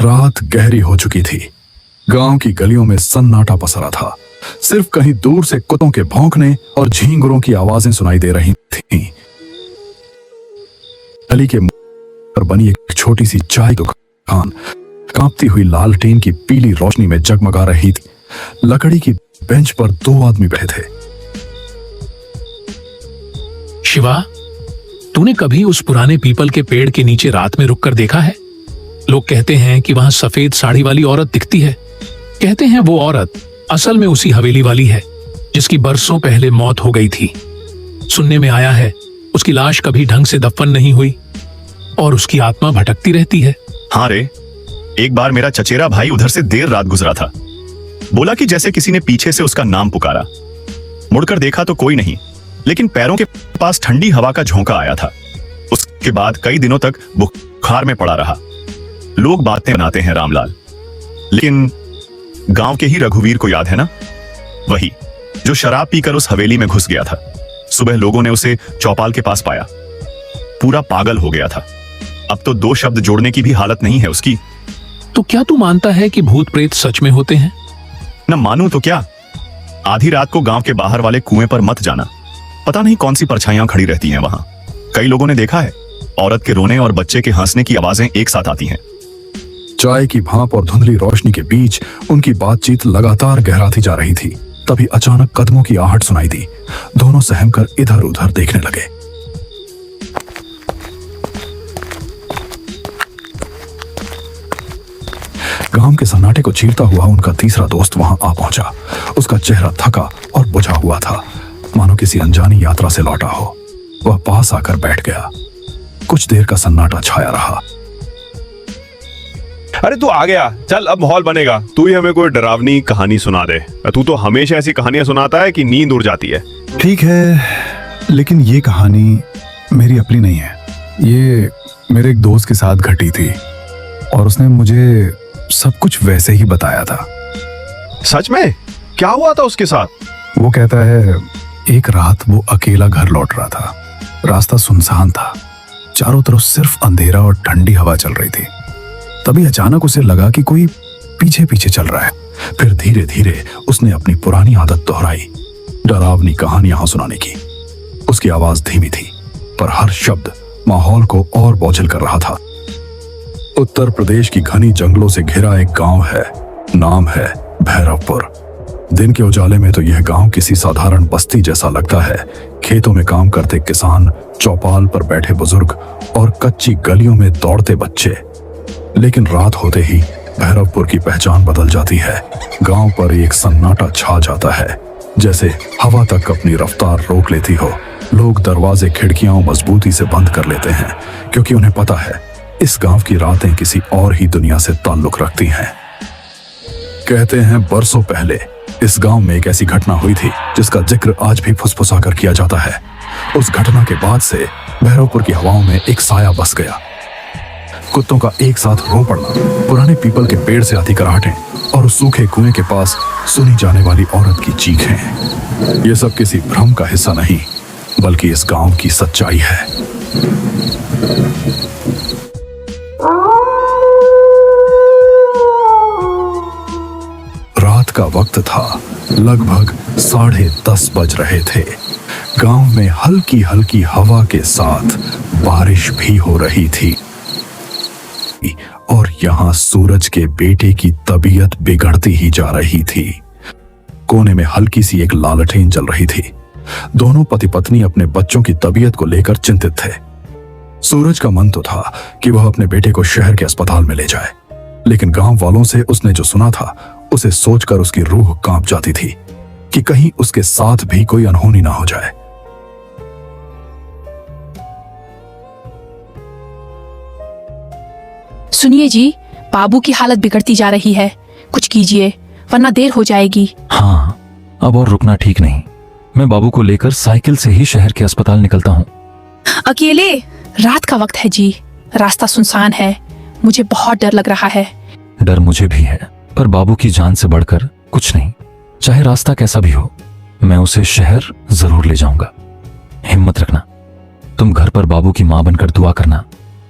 रात गहरी हो चुकी थी। गांव की गलियों में सन्नाटा पसरा था। सिर्फ कहीं दूर से कुत्तों के भौंकने और झींगुरों की आवाजें सुनाई दे रही थीं। गली के पर बनी एक छोटी सी चाय दुकान कांपती हुई लालटेन की पीली रोशनी में जगमगा रही थी। लकड़ी की बेंच पर 2 आदमी बैठे थे। शिवा, तूने कभी उस पुराने पीपल के पेड़ के नीचे रात में रुककर देखा है? लोग कहते हैं कि वहां सफेद साड़ी वाली औरत दिखती है। कहते हैं वो औरत असल में उसी हवेली वाली है जिसकी बरसों पहले मौत हो गई थी। सुनने में आया है उसकी लाश कभी ढंग से दफन नहीं हुई और उसकी आत्मा भटकती रहती है। हाँ रे, एक बार मेरा चचेरा भाई उधर से देर रात गुजरा था। बोला कि जैसे किसी ने पीछे से उसका नाम पुकारा। मुड़कर देखा तो कोई नहीं, लेकिन पैरों के पास ठंडी हवा का झोंका आया था। उसके बाद कई दिनों तक बुखार में पड़ा रहा। लोग बातें बनाते हैं रामलाल, लेकिन गांव के ही रघुवीर को याद है ना, वही जो शराब पीकर उस हवेली में घुस गया था। सुबह लोगों ने उसे चौपाल के पास पाया, पूरा पागल हो गया था। अब तो 2 शब्द जोड़ने की भी हालत नहीं है उसकी। तो क्या तू मानता है कि भूत प्रेत सच में होते हैं? न मानूं तो क्या, आधी रात को गांव के बाहर वाले कुएं पर मत जाना। पता नहीं कौन सी परछाइयां खड़ी रहती हैं वहां। कई लोगों ने देखा है, औरत के रोने और बच्चे के हंसने की आवाजें एक साथ आती हैं। चाय की भाप और धुंधली रोशनी के बीच उनकी बातचीत लगातार गहराती जा रही थी। तभी अचानक कदमों की आहट सुनाई दी। दोनों सहमकर इधर उधर देखने लगे। गांव के सन्नाटे को चीरता हुआ उनका तीसरा दोस्त वहां आ पहुंचा। उसका चेहरा थका और बुझा हुआ था, मानो किसी अनजानी यात्रा से लौटा हो। वह पास आकर बैठ गया। कुछ देर का सन्नाटा छाया रहा। अरे तू आ गया, चल अब माहौल बनेगा। तू ही हमें कोई डरावनी कहानी सुना दे। तू तो हमेशा ऐसी कहानियां सुनाता है कि नींद उड़ जाती है। ठीक है, लेकिन ये कहानी मेरी अपनी नहीं है। ये मेरे एक दोस्त के साथ घटी थी और उसने मुझे सब कुछ वैसे ही बताया था। सच में? क्या हुआ था उसके साथ? वो कहता है एक रात वो अकेला घर लौट रहा था। रास्ता सुनसान था, चारों तरफ सिर्फ अंधेरा और ठंडी हवा चल रही थी। तभी अचानक उसे लगा कि कोई पीछे पीछे चल रहा है। फिर धीरे धीरे उसने अपनी पुरानी आदत दोहराई, डरावनी कहानियां सुनाने की। उसकी आवाज धीमी थी, पर हर शब्द माहौल को और बोझिल कर रहा था। उत्तर प्रदेश की घनी जंगलों से घिरा एक गांव है, नाम है भैरवपुर। दिन के उजाले में तो यह गांव किसी साधारण बस्ती जैसा लगता है। खेतों में काम करते किसान, चौपाल पर बैठे बुजुर्ग और कच्ची गलियों में दौड़ते बच्चे। लेकिन रात होते ही भैरवपुर की पहचान बदल जाती है। गांव पर एक सन्नाटा छा जाता है, जैसे हवा तक अपनी रफ्तार रोक लेती हो। लोग दरवाजे खिड़कियां मजबूती से बंद कर लेते हैं, क्योंकि उन्हें पता है इस गांव की रातें किसी और ही दुनिया से ताल्लुक रखती हैं। कहते हैं बरसों पहले इस गांव में एक ऐसी घटना हुई थी जिसका जिक्र आज भी फुसफुसाकर किया जाता है। उस घटना के बाद से भैरवपुर की हवाओं में एक साया बस गया। कुत्तों का एक साथ रो पड़ना, पुराने पीपल के पेड़ से आती कराहटें और उस सूखे कुएं के पास सुनी जाने वाली औरत की चीखें, ये सब किसी भ्रम का हिस्सा नहीं, बल्कि इस गांव की सच्चाई है। रात का वक्त था, लगभग 10:30 बज रहे थे। गांव में हल्की हल्की हवा के साथ बारिश भी हो रही थी और यहाँ सूरज के बेटे की तबीयत बिगड़ती ही जा रही थी। कोने में हल्की सी एक लालटेन जल रही थी। दोनों पति पत्नी अपने बच्चों की तबीयत को लेकर चिंतित थे। सूरज का मन तो था कि वह अपने बेटे को शहर के अस्पताल में ले जाए, लेकिन गांव वालों से उसने जो सुना था उसे सोचकर उसकी रूह कांप जाती थी कि कहीं उसके साथ भी कोई अनहोनी ना हो जाए। सुनिए जी, बाबू की हालत बिगड़ती जा रही है, कुछ कीजिए वरना देर हो जाएगी। हाँ, अब और रुकना ठीक नहीं। मैं बाबू को लेकर साइकिल से ही शहर के अस्पताल निकलता हूँ। अकेले? रात का वक्त है जी, रास्ता सुनसान है, मुझे बहुत डर लग रहा है। डर मुझे भी है, पर बाबू की जान से बढ़कर कुछ नहीं। चाहे रास्ता कैसा भी हो, मैं उसे शहर जरूर ले जाऊंगा। हिम्मत रखना। तुम घर पर बाबू की माँ बनकर दुआ करना,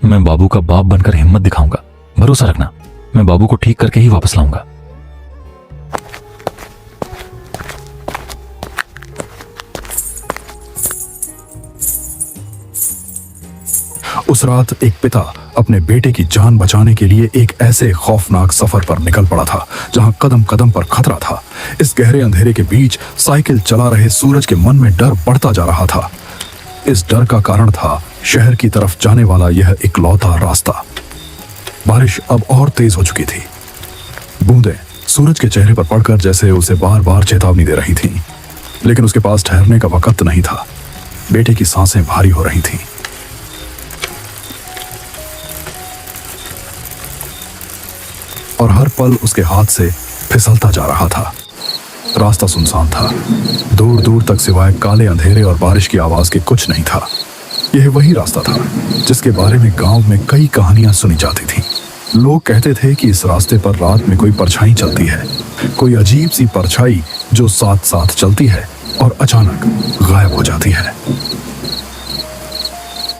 मैं बाबू का बाप बनकर हिम्मत दिखाऊंगा। भरोसा रखना, मैं बाबू को ठीक करके ही वापस लाऊंगा। उस रात एक पिता अपने बेटे की जान बचाने के लिए एक ऐसे खौफनाक सफर पर निकल पड़ा था जहां कदम कदम पर खतरा था। इस गहरे अंधेरे के बीच साइकिल चला रहे सूरज के मन में डर बढ़ता जा रहा था। इस डर का कारण था शहर की तरफ जाने वाला यह इकलौता रास्ता। बारिश अब और तेज हो चुकी थी। बूंदें सूरज के चेहरे पर पड़कर जैसे उसे बार बार चेतावनी दे रही थीं, लेकिन उसके पास ठहरने का वक्त नहीं था। बेटे की सांसें भारी हो रही थीं। और हर पल उसके हाथ से फिसलता जा रहा था। रास्ता सुनसान था। दूर दूर तक सिवाय काले अंधेरे और बारिश की आवाज के कुछ नहीं था। यह वही रास्ता था जिसके बारे में गांव में कई कहानियां सुनी जाती थीं। लोग कहते थे कि इस रास्ते पर रात में कोई परछाई चलती है, कोई अजीब सी परछाई जो साथ साथ चलती है और अचानक गायब हो जाती है।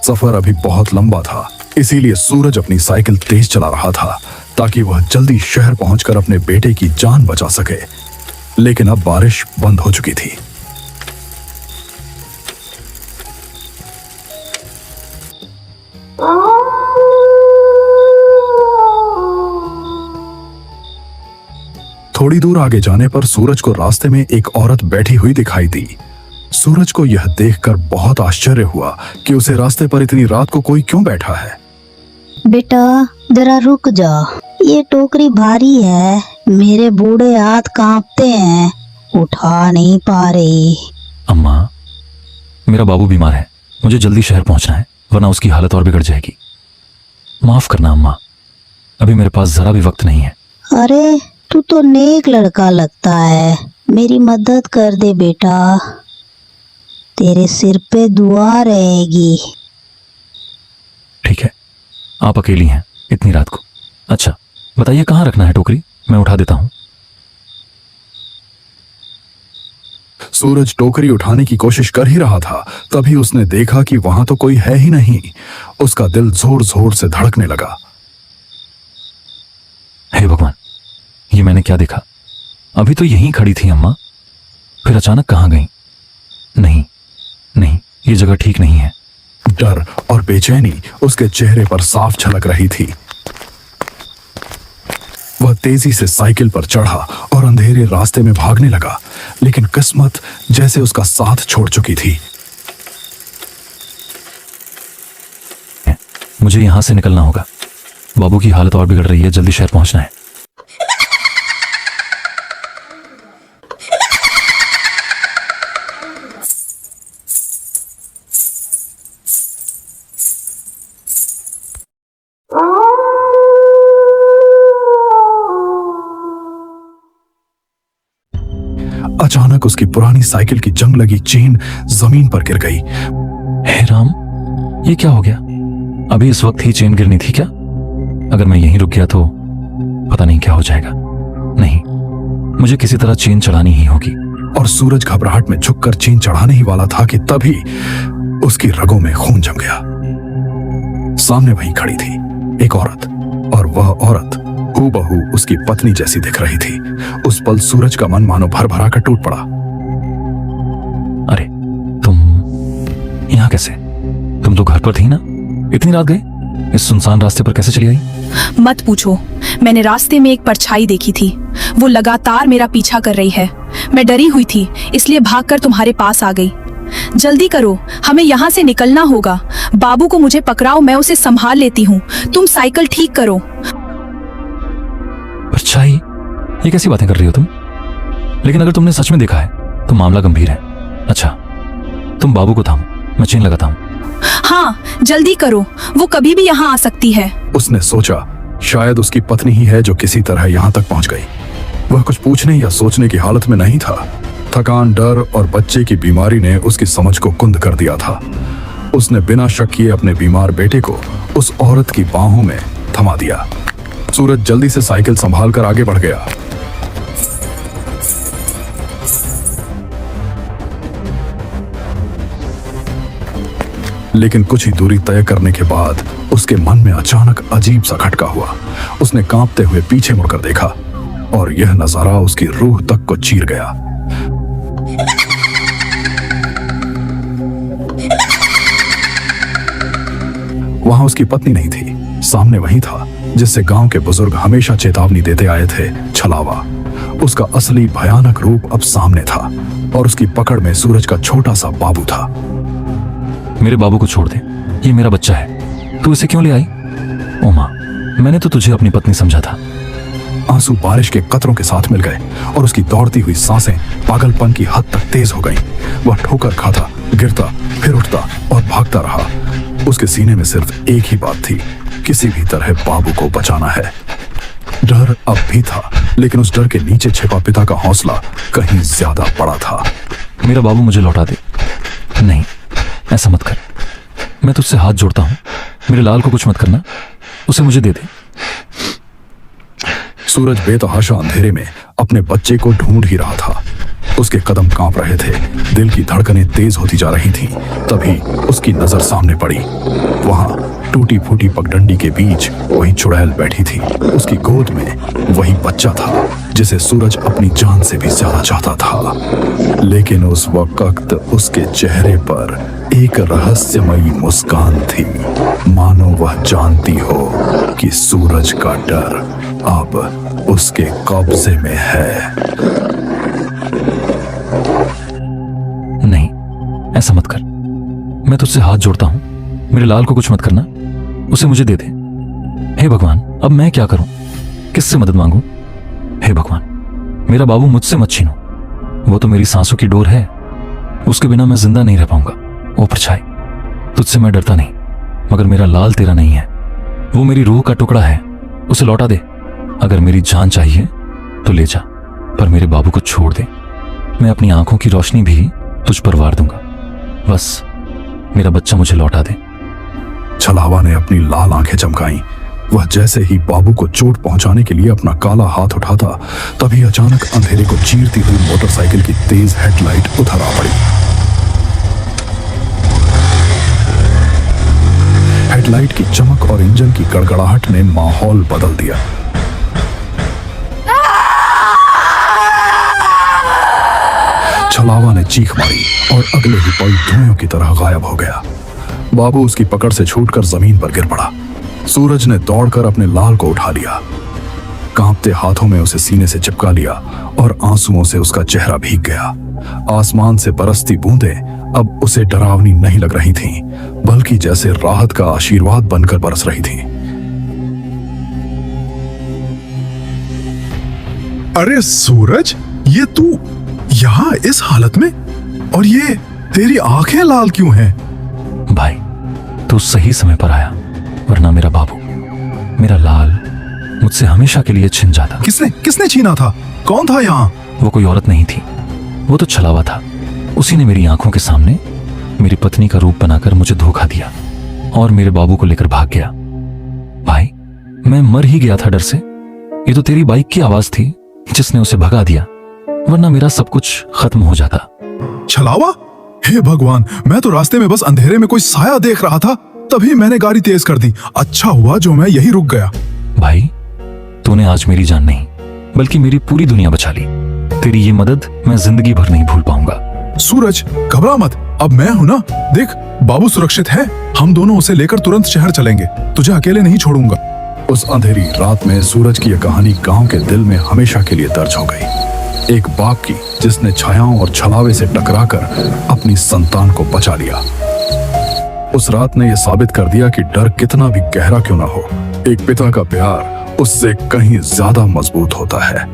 सफर अभी बहुत लंबा था, इसीलिए सूरज अपनी साइकिल तेज चला रहा था ताकि वह जल्दी शहर पहुंचकर अपने बेटे की जान बचा सके। लेकिन अब बारिश बंद हो चुकी थी। थोड़ी दूर आगे जाने पर सूरज को रास्ते में एक औरत बैठी हुई दिखाई दी। सूरज को यह देखकर बहुत आश्चर्य हुआ कि उसे रास्ते पर इतनी रात को कोई क्यों बैठा है। बेटा जरा रुक जा, ये टोकरी भारी है, मेरे बूढ़े हाथ कांपते हैं, उठा नहीं पा रही। अम्मा, मेरा बाबू बीमार है, मुझे जल्दी शहर पहुंचना है वरना उसकी हालत और बिगड़ जाएगी। माफ करना अम्मा, अभी मेरे पास जरा भी वक्त नहीं है। अरे तू तो नेक लड़का लगता है, मेरी मदद कर दे बेटा, तेरे सिर पे दुआ रहेगी। ठीक है, आप अकेली हैं इतनी रात को। अच्छा बताइए कहाँ रखना है टोकरी, मैं उठा देता हूं। सूरज टोकरी उठाने की कोशिश कर ही रहा था, तभी उसने देखा कि वहां तो कोई है ही नहीं। उसका दिल जोर जोर से धड़कने लगा। हे भगवान, ये मैंने क्या देखा? अभी तो यहीं खड़ी थी अम्मा, फिर अचानक कहाँ गई? नहीं नहीं, ये जगह ठीक नहीं है। डर और बेचैनी उसके चेहरे पर साफ झलक रही थी। वह तेजी से साइकिल पर चढ़ा और अंधेरे रास्ते में भागने लगा, लेकिन किस्मत जैसे उसका साथ छोड़ चुकी थी। मुझे यहां से निकलना होगा, बाबू की हालत और बिगड़ रही है, जल्दी शहर पहुंचना है। अचानक उसकी पुरानी साइकिल की जंग लगी चेन जमीन पर गिर गई। हे राम, ये क्या हो गया? अभी इस वक्त ही चेन गिरनी थी क्या? अगर मैं यहीं रुक गया तो पता नहीं क्या हो जाएगा। नहीं, मुझे किसी तरह चेन चढ़ानी ही होगी। और सूरज घबराहट में झुककर चेन चढ़ाने ही वाला था कि तभी उसकी रगों में खून जम गया। सामने वहीं खड़ी थी एक औरत, और वह औरत हूबहू उसकी पत्नी जैसी दिख रही थी। उस पल सूरज का मन मानो भर भरा कर टूट पड़ा। अरे तुम यहाँ कैसे? तुम तो घर पर थी ना, इतनी रात गए? इस सुनसान रास्ते पर कैसे चली आई? मत पूछो, मैंने रास्ते में एक परछाई देखी थी। वो लगातार मेरा पीछा कर रही है। मैं डरी हुई थी, इसलिए भागकर तुम्हारे पास आ गई। जल्दी करो, हमें यहाँ से निकलना होगा। बाबू को मुझे पकड़ाओ, मैं उसे संभाल लेती हूँ। तुम साइकिल ठीक करो। परछाई? ये कैसी बातें कर रही हो तुम? लेकिन अगर तुमने सच में देखा है तो मामला गंभीर है। अच्छा तुम बाबू को थामो, मैं चेन लगाता हूँ। हाँ जल्दी करो, वो कभी भी यहाँ आ सकती है। उसने सोचा शायद उसकी पत्नी ही है जो किसी तरह यहाँ तक पहुँच गई। वह कुछ पूछने या सोचने की हालत में नहीं था। थकान, डर और बच्चे की बीमारी ने उसकी समझ को कुंद कर दिया था। उसने बिना शक किए अपने बीमार बेटे को उस औरत की बाहों में थमा दिया। सूरज जल्दी से साइकिल संभाल कर आगे बढ़ गया। लेकिन कुछ ही दूरी तय करने के बाद उसके मन में अचानक अजीब सा खटका हुआ। उसने कांपते हुए पीछे मुड़कर देखा और यह नजारा उसकी रूह तक को चीर गया। वहां उसकी पत्नी नहीं थी, सामने वही था जिससे गांव के बुजुर्ग हमेशा चेतावनी देते आए थे, छलावा। उसका असली भयानक रूप अब सामने था और उसकी पकड़ में सूरज का छोटा सा बाबू था। मेरे बाबू को छोड़ दे, ये मेरा बच्चा है, तू इसे क्यों ले आई? ओ माँ, मैंने तो तुझे अपनी पत्नी समझा था। आंसू बारिश के कतरों के साथ मिल गए और उसकी दौड़ती हुई सांसें पागलपन की हद तक तेज हो गईं। वह ठोकर खाता, गिरता, फिर उठता और भागता रहा। उसके सीने में सिर्फ एक ही बात थी, किसी भी तरह बाबू को बचाना है। डर अब भी था, लेकिन उस डर के नीचे छिपा पिता का हौसला कहीं ज्यादा बड़ा था। मेरा बाबू मुझे लौटा दे। नहीं, ऐसा मत कर, मैं तुझसे हाथ जोड़ता हूं, मेरे लाल को कुछ मत करना, उसे मुझे दे दे। सूरज बेतहाशा अंधेरे में अपने बच्चे को ढूंढ ही रहा था। उसके कदम कांप रहे थे, दिल की धड़कनें तेज होती जा रही थीं। तभी उसकी नजर सामने पड़ी। वहां टूटी फूटी पगडंडी के बीच वही चुड़ैल बैठी थी। उसकी गोद में वही बच्चा था जिसे सूरज अपनी जान से भी ज्यादा चाहता था। लेकिन उस वक्त उसके चेहरे पर एक रहस्यमयी मुस्कान थी, मानो वह जानती हो कि सूरज का डर अब उसके कब्जे में है। नहीं, ऐसा मत कर, मैं तुझसे हाथ जोड़ता हूं, मेरे लाल को कुछ मत करना, उसे मुझे दे दे। हे भगवान, अब मैं क्या करूं? किससे मदद मांगूं? हे भगवान, मेरा बाबू मुझसे मत छीनो, वो तो मेरी सांसों की डोर है, उसके बिना मैं जिंदा नहीं रह पाऊंगा। ओ परछाई, तुझसे मैं डरता नहीं, मगर मेरा लाल तेरा नहीं है, वो मेरी रूह का टुकड़ा है, उसे लौटा दे। अगर मेरी जान चाहिए तो ले जा, पर मेरे बाबू को छोड़ दे। मैं अपनी आंखों की रोशनी भी तुझ पर वार दूंगा, बस मेरा बच्चा मुझे लौटा दे। छलावा ने अपनी लाल आंखें चमकाईं। वह जैसे ही बाबू को चोट पहुंचाने के लिए अपना काला हाथ उठाता, तभी अचानक अंधेरे को चीरती हुई मोटरसाइकिल की तेज हेडलाइट उधर आ पड़ी। हेडलाइट की चमक और इंजन की गड़गड़ाहट ने माहौल बदल दिया। छलावा ने चीख मारी और अगले ही पल धुएं की तरह गायब हो गया। बाबू उसकी पकड़ से छूटकर जमीन पर गिर पड़ा। सूरज ने दौड़कर अपने लाल को उठा लिया, कांपते हाथों में उसे सीने से चिपका लिया और आंसुओं से उसका चेहरा भीग गया। आसमान से बरसती बूंदें अब उसे डरावनी नहीं लग रही थीं, बल्कि जैसे राहत का आशीर्वाद बनकर बरस रही थीं। अरे सूरज, ये तू यहाँ इस हालत में, और ये तेरी आंखें लाल क्यों हैं? भाई, तू सही समय पर आया, वरना मेरा बाबू, मेरा लाल मुझसे हमेशा के लिए छिन जाता। किसने छीना था? कौन था यहाँ? वो कोई औरत नहीं थी, वो तो छलावा था। उसी ने मेरी आंखों के सामने मेरी पत्नी का रूप बनाकर मुझे धोखा दिया और मेरे बाबू को लेकर भाग गया। भाई, मैं मर ही गया था डर से। ये तो तेरी बाइक की आवाज थी जिसने उसे भगा दिया, वरना मेरा सब कुछ खत्म हो जाता। छलावा, हे भगवान, मैं तो रास्ते में बस अंधेरे में कोई साया देख रहा था, तभी मैंने गाड़ी तेज कर दी। अच्छा हुआ जो मैं यही रुक गया। भाई, तूने आज मेरी जान नहीं बल्कि मेरी पूरी दुनिया बचा ली। तेरी ये मदद मैं जिंदगी भर नहीं भूल पाऊंगा। सूरज, घबरा मत, अब मैं हूं ना। देख, बाबू सुरक्षित है, हम दोनों उसे लेकर तुरंत शहर चलेंगे, तुझे अकेले नहीं छोड़ूंगा। उस अंधेरी रात में सूरज की यह कहानी गांव के दिल में हमेशा के लिए दर्ज हो गई। एक बाप की जिसने छायाओं और छलावे से टकराकर अपनी संतान को बचा लिया। उस रात ने यह साबित कर दिया कि डर कितना भी गहरा क्यों ना हो, एक पिता का प्यार उससे कहीं ज्यादा मजबूत होता है।